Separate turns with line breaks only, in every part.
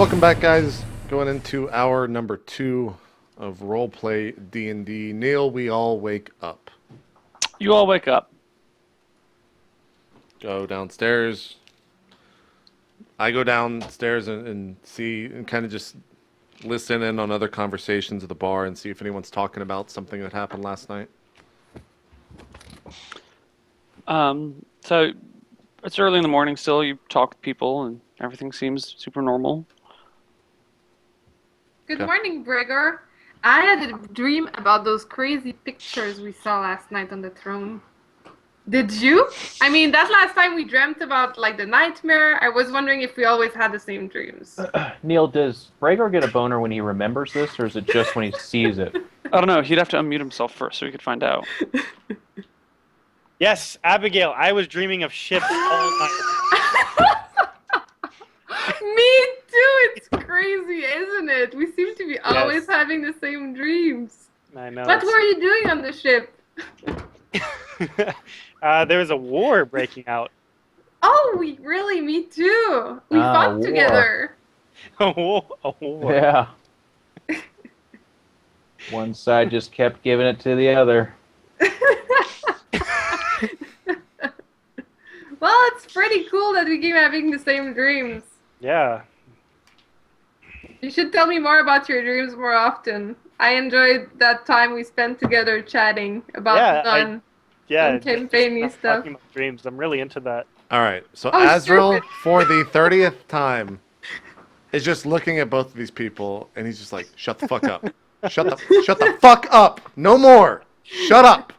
Welcome back, guys. Going into hour number 2 of roleplay D&D. Neal, we all wake up.
You all wake up.
Go downstairs. I go downstairs and see and kind of just listen in on other conversations at the bar and see if anyone's talking about something that happened last night.
So it's early in the morning still. You talk to people and everything seems super normal.
Good morning, Gregor. I had a dream about those crazy pictures we saw last night on the throne. Did you? I mean, that last time we dreamt about, like, the nightmare. I was wondering if we always had the same dreams.
Neal, does Gregor get a boner when he remembers this, or is it just when he sees it?
I don't know. He'd have to unmute himself first so he could find out.
Yes, Abigail, I was dreaming of ships all night.
Me too! It's crazy, isn't it? We seem to be always having the same dreams.
I know.
What were you doing on the ship?
There was a war breaking out.
Oh, me too. We fought
war.
together.
A war.
Yeah. One side just kept giving it to the other.
Well, it's pretty cool that we keep having the same dreams.
Yeah.
You should tell me more about your dreams more often. I enjoyed that time we spent together chatting about fun campaigny stuff.
Talking about dreams. I'm really into that.
All right, so Azrael, for the 30th time, is just looking at both of these people, and he's just like, shut the fuck up. Shut the fuck up. No more. Shut up.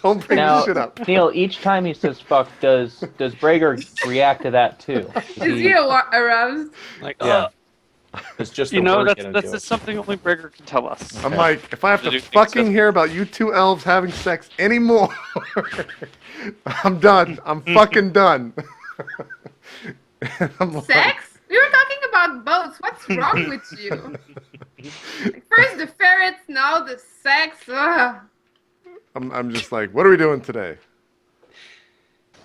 Don't bring this shit up.
Neal, each time he says fuck, does Gregor react to that too?
Is he aroused?
Like,
yeah. It's just
that's just something only Gregor can tell us.
I'm like, if I have to fucking hear about you two elves having sex anymore, I'm done. I'm fucking done.
Sex? We were talking about boats. What's wrong with you? Like, first the ferrets, now the sex. Ugh.
I'm just like, what are we doing today?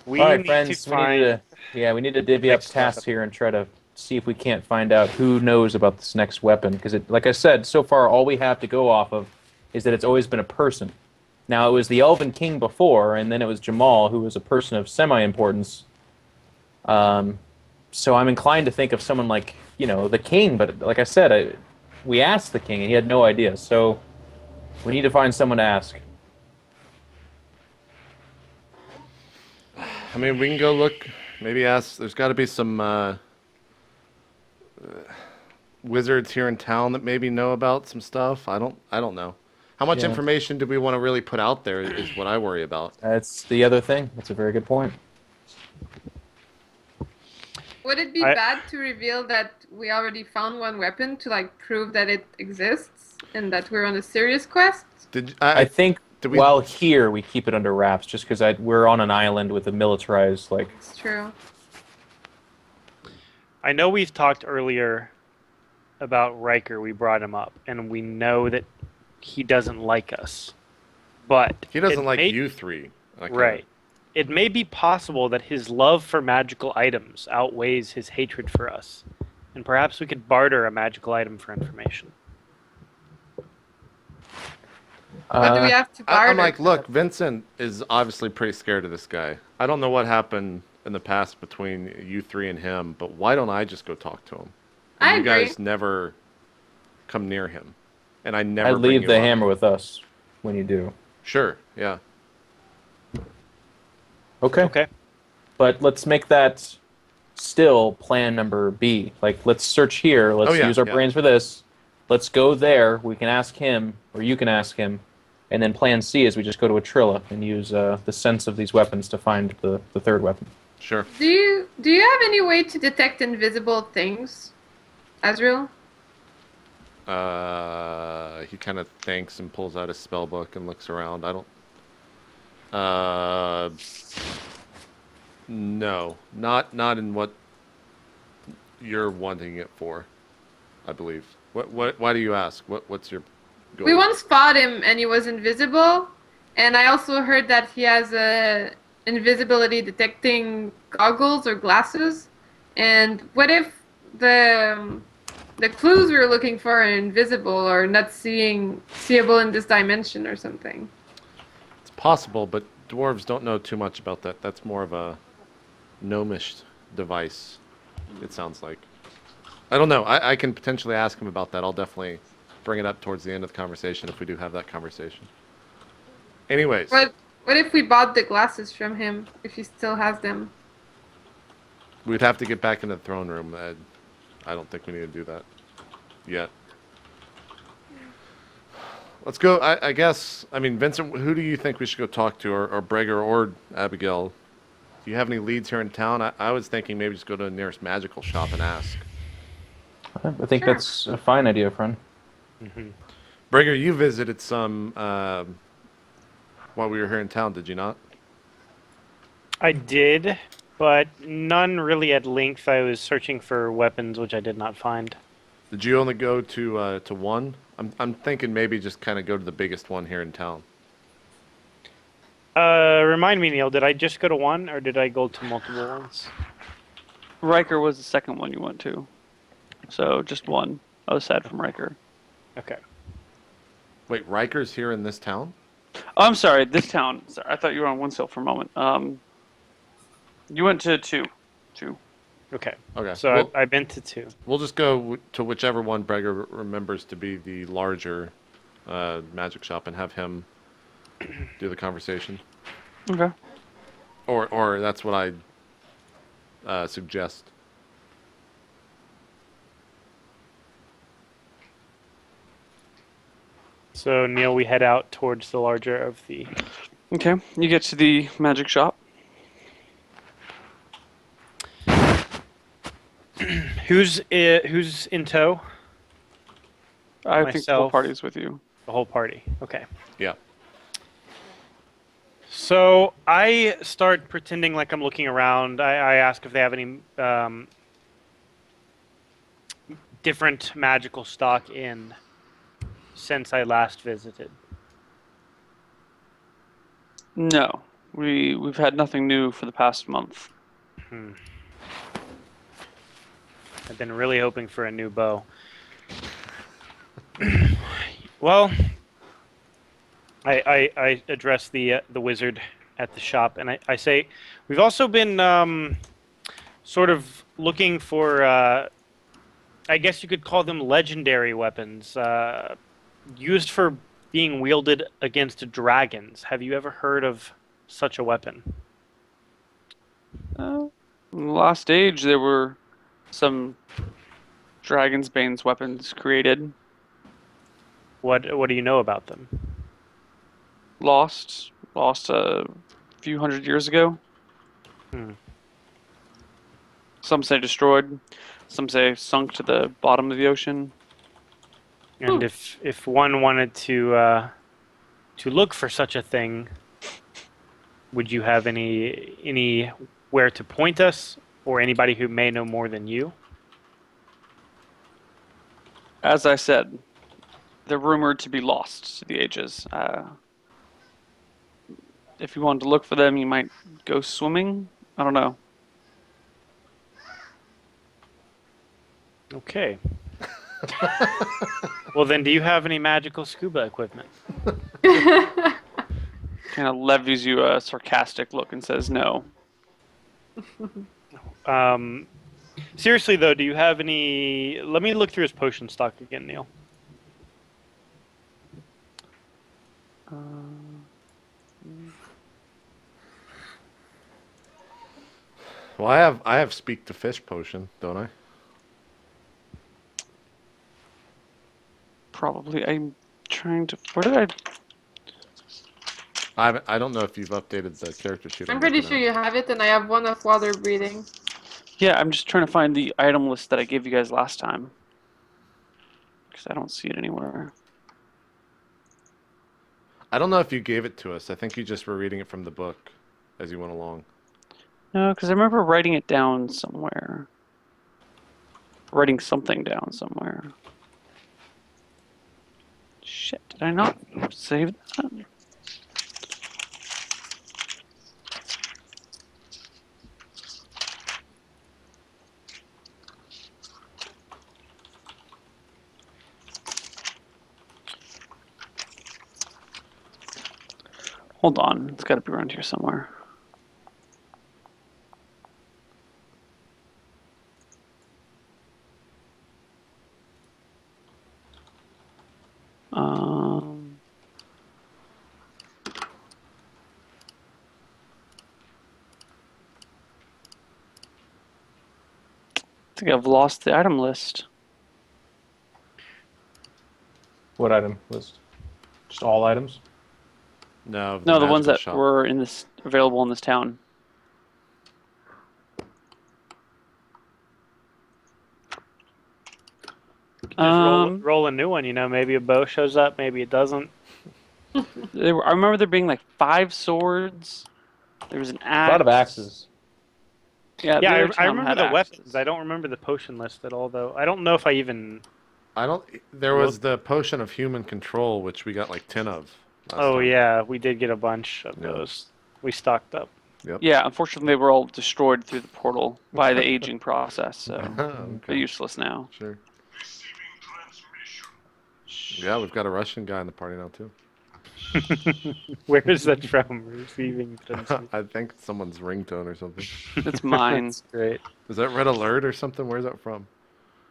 All right, friends, we need to divvy up tasks here and try to see if we can't find out who knows about this next weapon. Because, like I said, so far all we have to go off of is that it's always been a person. Now, it was the Elven King before, and then it was Jamal, who was a person of semi-importance. So I'm inclined to think of someone like, the King. But like I said, we asked the King, and he had no idea. So we need to find someone to ask.
I mean, we can go look. Maybe ask. There's got to be some wizards here in town that maybe know about some stuff. I don't know. How much information do we want to really put out there is what I worry about.
That's the other thing. That's a very good point.
Would it be bad to reveal that we already found one weapon to, like, prove that it exists and that we're on a serious quest?
I think while here we keep it under wraps, just because we're on an island with a militarized, like.
It's true.
I know we've talked earlier about Riker. We brought him up, and we know that he doesn't like us. But
he doesn't like you three.
Right. It may be possible that his love for magical items outweighs his hatred for us. And perhaps we could barter a magical item for information.
What do we have to barter?
I'm like, look, Vincent is obviously pretty scared of this guy. I don't know what happened in the past between you three and him, but why don't I just go talk to him? And
I agree.
You guys never come near him. And I never
I
bring
leave
you
the
up.
hammer with us when you do.
Sure, yeah.
Okay. But let's make that still plan number B. Like, let's search here. Let's use our brains for this. Let's go there. We can ask him, or you can ask him. And then plan C is we just go to Atrilla and use the sense of these weapons to find the third weapon.
Sure.
Do you have any way to detect invisible things, Azrael?
He kind of thinks and pulls out his spell book and looks around. I don't. No, not in what you're wanting it for. I believe. What? Why do you ask? What's your goal?
We once fought him and he was invisible, and I also heard that he has invisibility detecting goggles or glasses. And what if the clues we were looking for are invisible or not seeable in this dimension or something.
It's possible, but dwarves don't know too much about that. That's more of a gnomish device, it sounds like. I don't know. I can potentially ask him about that. I'll definitely bring it up towards the end of the conversation if we do have that conversation. Anyways.
What if we bought the glasses from him, if he still has them?
We'd have to get back into the throne room. I don't think we need to do that yet. Let's go. I guess, I mean, Vincent, who do you think we should go talk to, or Breger or Abigail? Do you have any leads here in town? I was thinking maybe just go to the nearest magical shop and ask.
I think that's a fine idea, friend.
Mm-hmm.
Breger, you visited some while we were here in town, did you not?
I did, but none really at length. I was searching for weapons, which I did not find.
Did you only go to one? I'm thinking maybe just kind of go to the biggest one here in town.
Remind me, Neil, did I just go to one, or did I go to multiple ones?
Riker was the second one you went to. So just one, aside from Riker.
Okay.
Wait, Riker's here in this town?
Oh, I'm sorry, this town. Sorry, I thought you were on Windsale for a moment. You went to two.
Okay.
Okay.
So
Well,
I've been to two.
we'll just go to whichever one Breger remembers to be the larger magic shop and have him do the conversation.
Okay.
Or that's what I suggest.
So, Neil, we head out towards the larger of the...
Okay, you get to the magic shop.
Who's in tow?
I think the whole
Myself.
party's with you.
The whole party. Okay.
Yeah.
So I start pretending like I'm looking around. I ask if they have any different magical stock in since I last visited.
No, we've had nothing new for the past month.
I've been really hoping for a new bow. Well, I address the wizard at the shop, and I say, we've also been sort of looking for, I guess you could call them legendary weapons, used for being wielded against dragons. Have you ever heard of such a weapon?
In the last age, there were some Dragon's Bane's weapons created.
What do you know about them?
Lost a few hundred years ago. Some say destroyed. Some say sunk to the bottom of the ocean.
And if one wanted to look for such a thing, would you have anywhere to point us, or anybody who may know more than you?
As I said, they're rumored to be lost to the ages. If you wanted to look for them, you might go swimming. I don't know.
Okay. Well, then, do you have any magical scuba equipment?
Kind of levies you a sarcastic look and says no.
Seriously, though, do you have any... Let me look through his potion stock again, Neil.
Well, I have speak to fish potion, don't I?
Probably. I'm trying to... Where did
I don't know if you've updated the character sheet.
I'm pretty sure you have it, and I have one of water breathing.
Yeah, I'm just trying to find the item list that I gave you guys last time. Because I don't see it anywhere.
I don't know if you gave it to us. I think you just were reading it from the book as you went along.
No, because I remember writing it down somewhere. Writing something down somewhere. Shit, did I not save that? Hold on, it's got to be around here somewhere. I think I've lost the item list.
What item list? Just all items?
No,
No, the ones
magical
that
shop.
were in this available in this town.
Just roll a new one. Maybe a bow shows up, maybe it doesn't.
I remember there being like 5 swords. There was an axe.
A lot of axes.
Yeah,
I remember the weapons. I don't remember the potion list at all, though. I don't know if I even.
There was the potion of human control, which we got like 10 of.
Oh yeah, we did get a bunch of those. We stocked up.
Yep.
Yeah, unfortunately, they were all destroyed through the portal by the aging process, so
Okay.
they're useless now.
Sure. Yeah, we've got a Russian guy in the party now too.
Where is that from? Receiving transmission.
I think it's someone's ringtone or something.
It's mine.
That's great.
Is that Red Alert or something? Where's that from?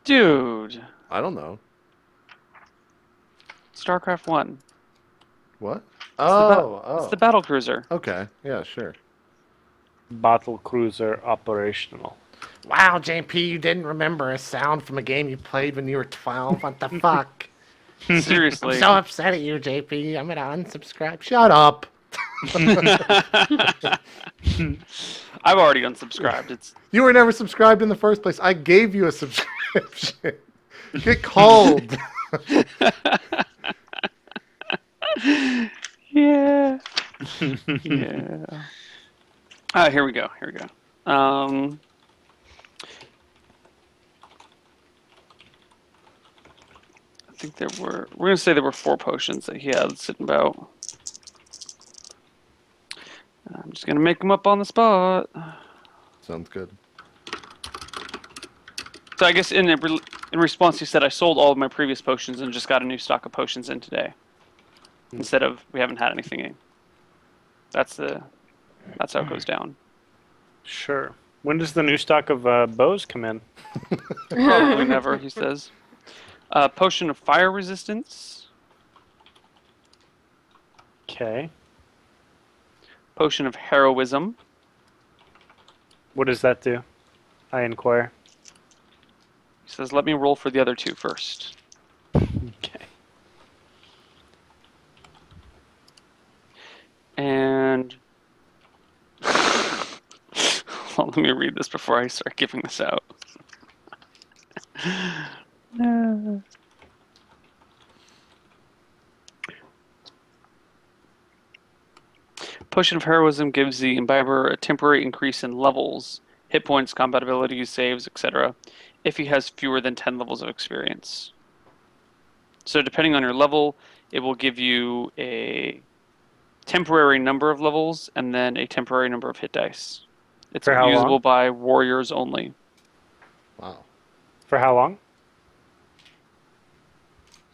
Dude.
I don't know.
StarCraft 1.
What?
It's
Oh.
the battle cruiser.
Okay. Yeah, sure.
Battle cruiser operational.
Wow, JP, you didn't remember a sound from a game you played when you were 12? What the fuck?
Seriously.
I'm so upset at you, JP. I'm gonna unsubscribe. Shut up.
I've already unsubscribed.
You were never subscribed in the first place. I gave you a subscription. Get called.
Yeah. Yeah. Here we go. I think we're going to say there were 4 potions that he had sitting about. I'm just going to make them up on the spot.
Sounds good.
So I guess in response, he said, I sold all of my previous potions and just got a new stock of potions in today. Instead of, we haven't had anything in. That's how it goes down.
Sure. When does the new stock of bows come in?
Probably never, he says. Potion of fire resistance.
Okay.
Potion of heroism.
What does that do? I inquire.
He says, let me roll for the other 2 first.
Okay.
And well, let me read this before I start giving this out. Potion of Heroism gives the imbiber a temporary increase in levels, hit points, combat abilities, saves, etc. if he has fewer than 10 levels of experience. So depending on your level, it will give you a temporary number of levels and then a temporary number of hit dice. It's
For how
usable
long?
by warriors only.
Wow.
For how long?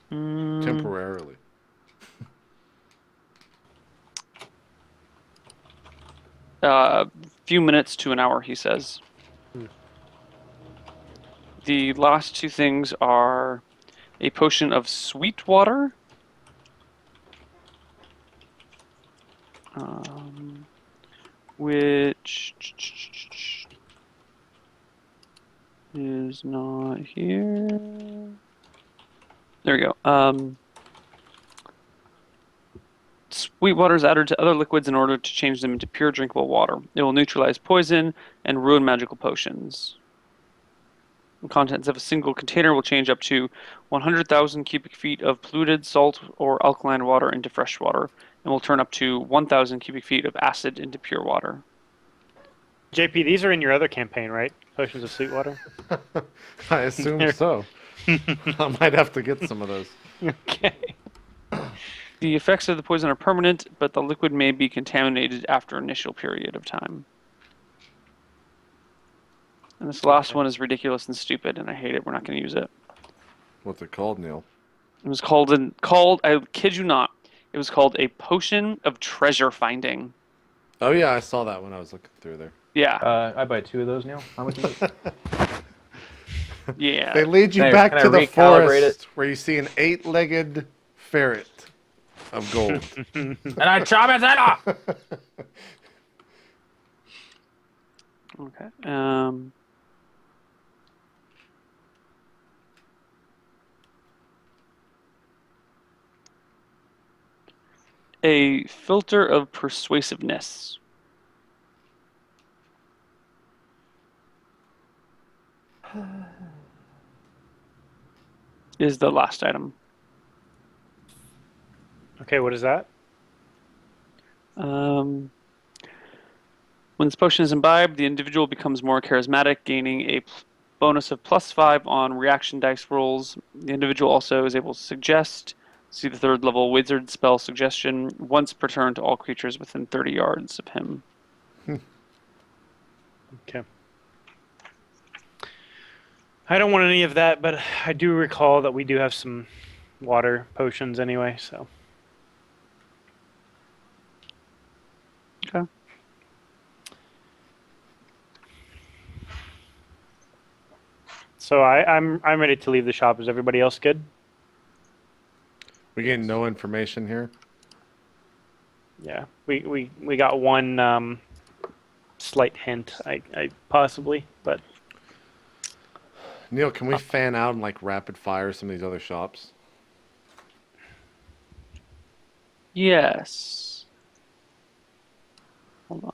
Temporarily.
Few minutes to an hour, he says. The last 2 things are a potion of sweet water. Which is not here. There we go. Sweet water is added to other liquids in order to change them into pure drinkable water. It will neutralize poison and ruin magical potions. The contents of a single container will change up to 100,000 cubic feet of polluted salt or alkaline water into fresh water, and will turn up to 1,000 cubic feet of acid into pure water.
JP, these are in your other campaign, right? Potions of Sweetwater?
I assume so. I might have to get some of those.
Okay.
The effects of the poison are permanent, but the liquid may be contaminated after an initial period of time. And this last one is ridiculous and stupid, and I hate it. We're not going to use it.
What's it called, Neil?
It was called, I kid you not, It was called a potion of treasure finding.
Oh yeah, I saw that when I was looking through there.
Yeah.
I buy 2 of those, Neil. How much is it?
Yeah.
They lead you
Can I-
back
can I
to the
recalibrate
forest where you see an 8-legged ferret of gold.
And I chop his head off!
Okay. A filter of persuasiveness. Is the last item.
Okay, what is that?
When this potion is imbibed, the individual becomes more charismatic, gaining a bonus of +5 on reaction dice rolls. The individual also is able to suggest, see the 3rd level wizard spell suggestion, once per turn to all creatures within 30 yards of him.
Okay. I don't want any of that, but I do recall that we do have some water potions anyway, so.
Okay.
So I'm ready to leave the shop. Is everybody else good?
We gain no information here.
Yeah, we got one slight hint, I possibly, but
Neil, can we fan out and like rapid fire some of these other shops?
Yes. Hold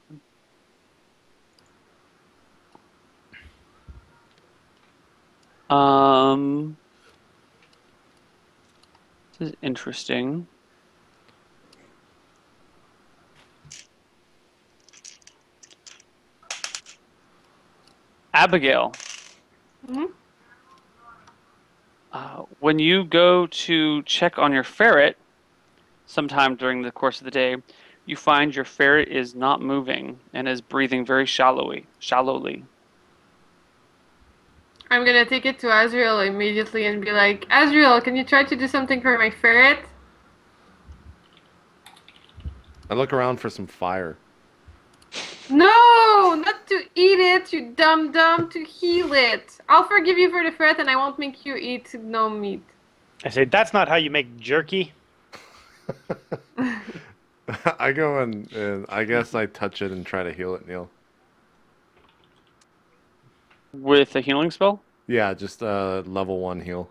on. This is interesting. Abigail.
Mhm.
When you go to check on your ferret, sometime during the course of the day, you find your ferret is not moving and is breathing very shallowly.
I'm gonna take it to Azrael immediately and be like, Azrael, can you try to do something for my ferret?
I look around for some fire.
No, not to eat it, you dumb, to heal it. I'll forgive you for the ferret and I won't make you eat no meat.
I say that's not how you make jerky.
I go and I guess I touch it and try to heal it, Neil.
With a healing spell?
Yeah, just level 1 heal.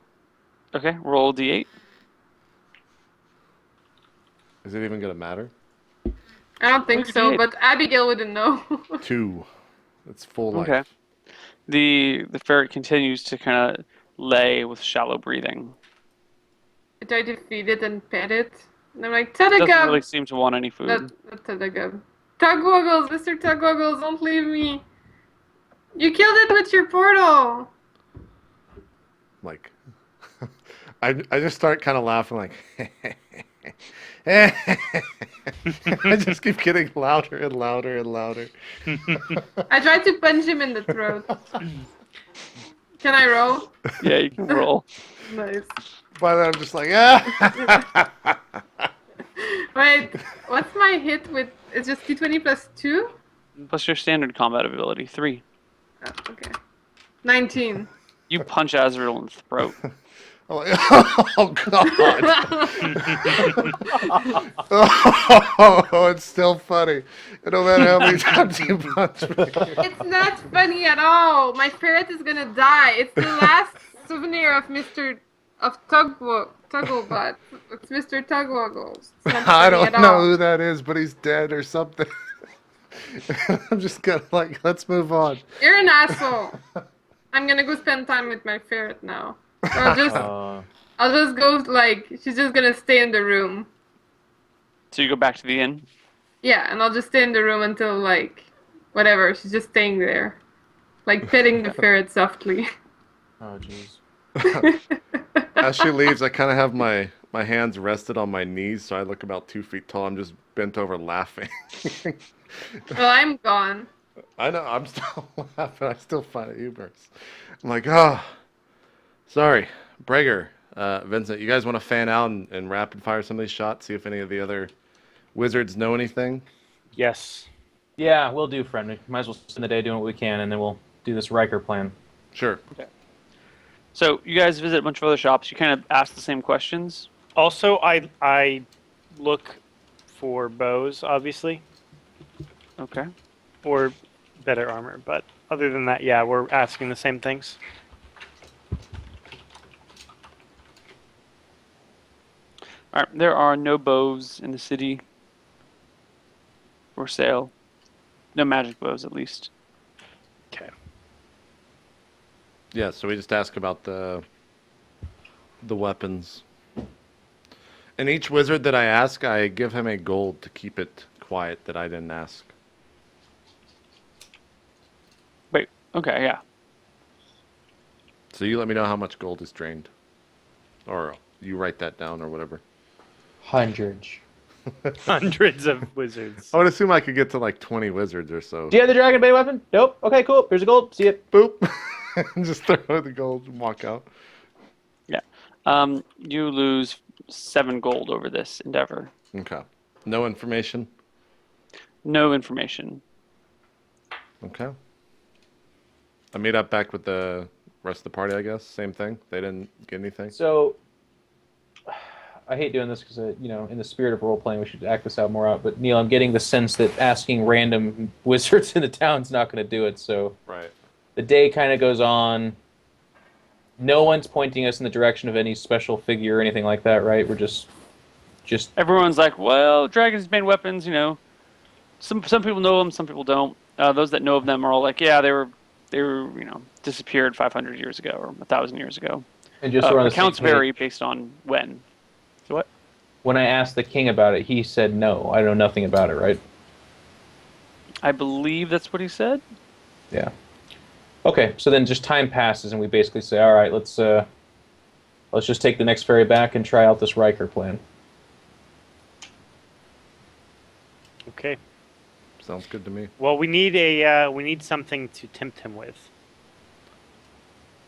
Okay, roll d8.
Is it even gonna matter?
I don't think
What
so,
did-
but Abigail wouldn't know.
2. It's full life.
Okay. The ferret continues to kind of lay with shallow breathing.
I try to feed it and pet it. And I'm like,
Doesn't
Tadagab!
really seem to want any food.
Not Tadagab. Tugwaggles, Mr. Tugwaggles, don't leave me. You killed it with your portal.
Like, I just start kind of laughing, like, I just keep getting louder and louder and louder.
I tried to punch him in the throat. Can I roll?
Yeah, you can roll.
Nice.
By then, I'm just like, ah.
Wait, what's my hit with? It's just d20 plus 2?
Plus your standard combat ability, 3.
Oh, okay. 19.
You punch Azrael in the throat.
I'm like, oh god. Oh, it's still funny. No matter how many times you punch me.
It's not funny at all. My ferret is gonna die. It's the last souvenir of Tugglebutt. It's Mr. Tugwaggles. It's not
I
funny
don't
at
know
all.
who that is, but he's dead or something. I'm just gonna like, let's move on.
You're an asshole. I'm gonna go spend time with my ferret now. So I'll just go, like, she's just gonna stay in the room.
So you go back to the inn?
Yeah, and I'll just stay in the room until, like, whatever, she's just staying there. Like, petting the ferret softly.
Oh, jeez.
As she leaves, I kind of have my hands rested on my knees, so I look about 2 feet tall. I'm just bent over laughing.
Well, I'm gone.
I know, I'm still laughing. I still find it humorous. I'm like, oh, sorry, Breger. Vincent, you guys want to fan out and rapid fire some of these shots? See if any of the other wizards know anything?
Yes.
Yeah, we'll do, friend. We might as well spend the day doing what we can, and then we'll do this Riker plan.
Sure.
Okay. So you guys visit a bunch of other shops. You kind of ask the same questions.
Also, I look for bows, obviously,
Okay.
or better armor. But other than that, yeah, we're asking the same things.
All right. There are no bows in the city for sale. No magic bows, at least.
Okay.
Yeah, so we just ask about the weapons. And each wizard that I ask, I give him a gold to keep it quiet that I didn't ask.
Wait. Okay. Yeah.
So you let me know how much gold is drained. Or you write that down or whatever.
Hundreds.
Hundreds of wizards.
I would assume I could get to like 20 wizards or so.
Do you have the Dragon Bait weapon? Nope. Okay, cool. Here's a gold. See it.
Boop. And just throw the gold and walk out.
Yeah. You lose 7 gold over this endeavor.
Okay. No information?
No information.
Okay. I meet up back with the rest of the party, I guess. Same thing. They didn't get anything.
So, I hate doing this because, in the spirit of role-playing, we should act this out more out. But, Neal, I'm getting the sense that asking random wizards in the town's not going to do it. So,
Right.
the day kind of goes on. No one's pointing us in the direction of any special figure or anything like that, right? We're just
Everyone's like, well, dragons made weapons, Some people know them, some people don't. Those that know of them are all like, yeah, they were disappeared 500 years ago or 1,000 years ago.
and just so we're on the same
Accounts
page,
vary based on when. So what?
When I asked the king about it, he said no. I know nothing about it, right?
I believe that's what he said.
Yeah. Okay, so then just time passes, and we basically say, all right, let's just take the next ferry back and try out this Riker plan.
Okay.
Sounds good to me.
Well, we need something to tempt him with.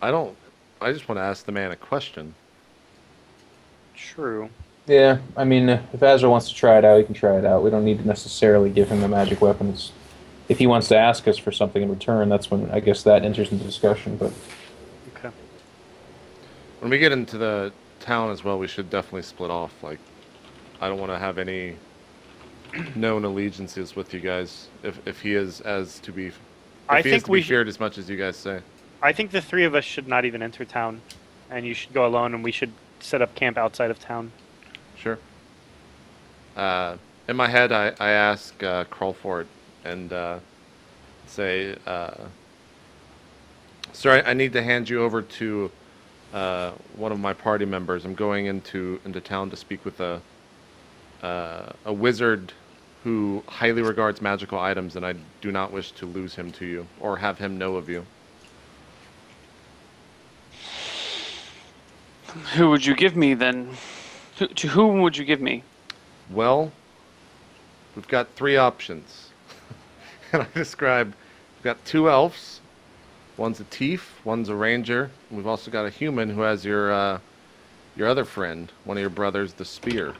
I just want to ask the man a question.
True.
Yeah, I mean, if Azra wants to try it out, he can try it out. We don't need to necessarily give him the magic weapons. If he wants to ask us for something in return, that's when I guess that enters into discussion. But
Okay.
When we get into the town as well, we should definitely split off. Like, I don't want to have any known allegiances with you guys. If he is as to be,
I
if he is
think
to
we
be feared as much as you guys say.
I think the three of us should not even enter town, and you should go alone, and we should set up camp outside of town.
Sure. In my head, I ask Crawford and say, "Sir, I need to hand you over to one of my party members. I'm going into town to speak with a wizard who highly regards magical items, and I do not wish to lose him to you or have him know of you."
Who would you give me then? To whom would you give me?
Well, we've got 3 options. And I describe, we've got 2 elves. One's a thief, one's a ranger. And we've also got a human who has your other friend, one of your brothers, the spear.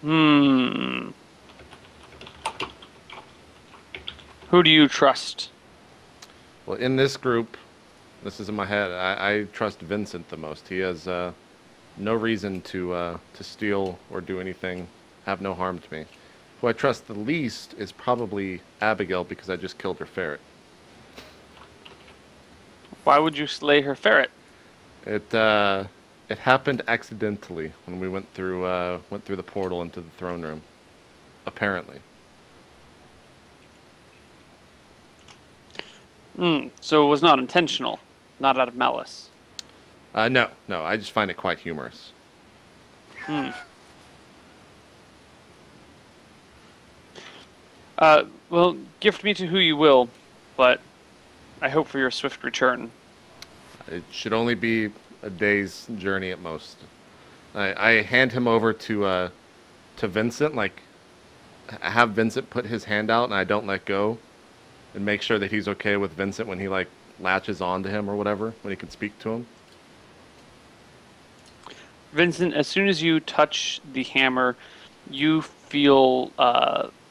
Who do you trust?
Well, in this group, this is in my head, I trust Vincent the most. He has no reason to steal or do anything, have no harm to me. Who I trust the least is probably Abigail, because I just killed her ferret.
Why would you slay her ferret?
It happened accidentally when we went through the portal into the throne room. Apparently.
So it was not intentional, not out of malice.
No, I just find it quite humorous.
Well, gift me to who you will, but I hope for your swift return.
It should only be a day's journey at most. I hand him over to Vincent, like, have Vincent put his hand out and I don't let go, and make sure that he's okay with Vincent when he, like, latches onto him or whatever, when he can speak to him.
Vincent, as soon as you touch the hammer, you feel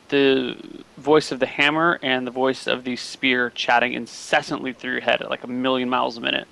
the voice of the hammer and the voice of the spear chatting incessantly through your head at like 1,000,000 miles a minute.